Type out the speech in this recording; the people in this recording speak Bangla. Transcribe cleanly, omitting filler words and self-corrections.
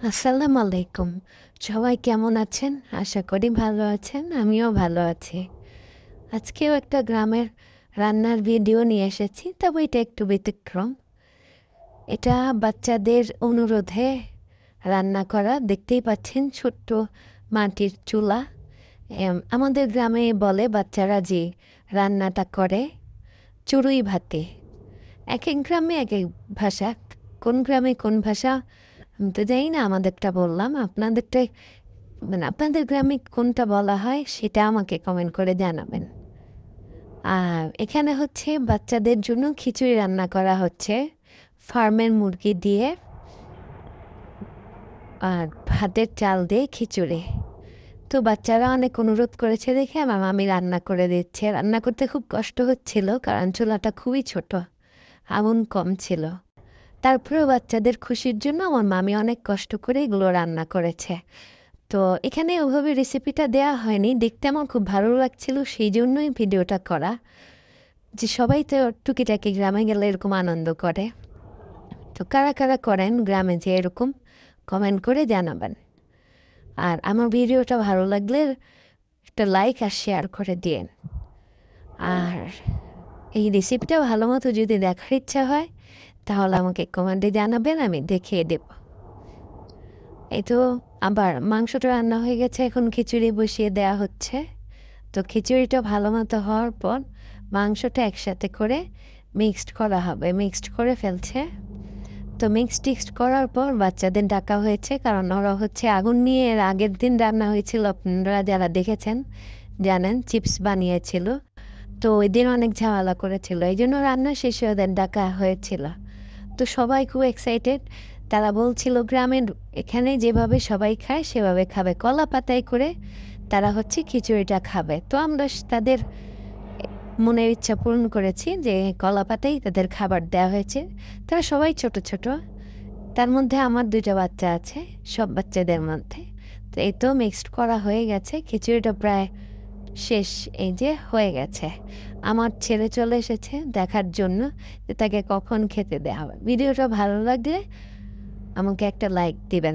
আসসালামু আলাইকুম। সবাই কেমন আছেন? আশা করি ভালো আছেন। আমিও ভালো আছি। আজকেও একটা গ্রামের রান্নার ভিডিও নিয়ে এসেছি, তবে এটা একটু ব্যতিক্রম। এটা বাচ্চাদের অনুরোধে রান্না করা। দেখতেই পাচ্ছেন ছোট্ট মাটির চুলা। আমাদের গ্রামে বলে বাচ্চারা যে রান্নাটা করে চড়ুই ভাতি। একেক গ্রামে একেক ভাষা। কোন গ্রামে কোন ভাষা আমি তো জানি না, আমাদেরটা বললাম। আপনাদেরটাই মানে আপনাদের গ্রামে কোনটা বলা হয় সেটা আমাকে কমেন্ট করে জানাবেন। আর এখানে হচ্ছে বাচ্চাদের জন্য খিচুড়ি রান্না করা হচ্ছে ফার্মের মুরগি দিয়ে আর ভাতের চাল দিয়ে খিচুড়ি। তো বাচ্চারা অনেক অনুরোধ করেছে দেখে আমার মামি রান্না করে দিচ্ছে। রান্না করতে খুব কষ্ট হচ্ছিল কারণ চুলাটা খুবই ছোট, আগুন কম ছিল। তারপরেও বাচ্চাদের খুশির জন্য আমার মামি অনেক কষ্ট করে এগুলো রান্না করেছে। তো এখানে ওভাবে রেসিপিটা দেয়া হয়নি, দেখতে আমার খুব ভালো লাগছিল, সেই জন্যই ভিডিওটা করা। যে সবাই তো টুকিটাকি গ্রামে গেলে এরকম আনন্দ করে। তো কারা কারা করেন গ্রামে যে এরকম, কমেন্ট করে জানাবেন। আর আমার ভিডিওটা ভালো লাগলে একটা লাইক আর শেয়ার করে দিন। আর এই রেসিপিটা ভালো মতো যদি দেখার ইচ্ছা হয় তাহলে আমাকে কমেন্টে জানাবেন, আমি দেখিয়ে দেব। এই তো আবার মাংসটা রান্না হয়ে গেছে, এখন খিচুড়ি বসিয়ে দেওয়া হচ্ছে। তো খিচুড়িটা ভালো মতো হওয়ার পর মাংসটা একসাথে করে মিক্সড করা হবে, মিক্সড করে ফেলছে। তো মিক্সড করার পর বাচ্চাদের ডাকা হয়েছে, কারণ ওরা হচ্ছে আগুন নিয়ে এর আগের দিন রান্না হয়েছিল, আপনারা যারা দেখেছেন জানেন, চিপস বানিয়েছিল। তো ওই দিন অনেক ঝামেলা করেছিল, এই জন্য রান্না শেষে ওদের ডাকা হয়েছিল। তো সবাই খুব এক্সাইটেড। তারা বলছিল গ্রামের এখানে যেভাবে সবাই খায় সেভাবে খাবে, কলা পাতায় করে তারা হচ্ছে খিচুড়িটা খাবে। তো আমরা তাদের মনের ইচ্ছা পূরণ করেছি, যে কলা পাতাই তাদের খাবার দেওয়া হয়েছে। তারা সবাই ছোট ছোট, তার মধ্যে আমার 2টা বাচ্চা আছে সব বাচ্চাদের মধ্যে। তো এই তো মিক্সড করা হয়ে গেছে, খিচুড়িটা প্রায় শেষ। এই যে হয়ে গেছে। আমার ছেলে চলে এসেছে দেখার জন্য যে তাকে কখন খেতে দেওয়া হবে। ভিডিওটা ভালো লাগলে আমাকে একটা লাইক দিবেন।